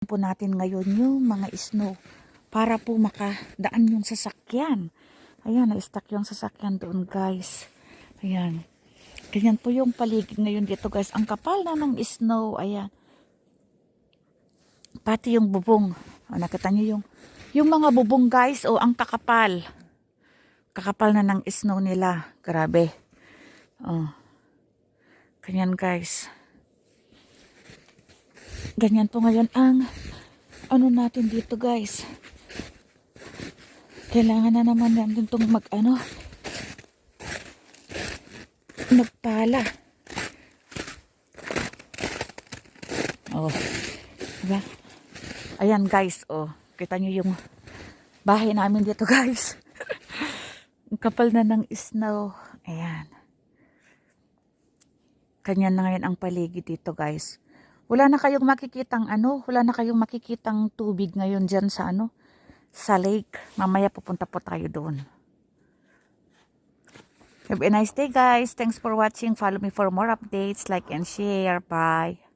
po natin ngayon yung mga snow para po makadaan yung sasakyan. Ayan, na-stuck yung sasakyan doon, guys. Ayan. Ganyan po yung paligid ngayon dito, guys. Ang kapal na ng snow. Ayan. Pati yung bubong. O, nakita nyo yung mga bubong, guys. O, ang kakapal. Kakapal na ng snow nila. Grabe. O. Ganyan, guys. Ganyan po ngayon ang ano natin dito, guys. Kailangan na naman natin itong magpala. Oh, diba? Ayan, guys, oh. Kita nyo yung bahay namin dito, guys. Ang kapal na ng snow. Ayan. Kanya na ngayon ang paligid dito, guys. Wala na kayong makikitang wala na kayong makikitang tubig ngayon dyan sa sa lake. Mamaya pupunta po tayo doon. Have a nice day, guys. Thanks for watching. Follow me for more updates. Like and share. Bye.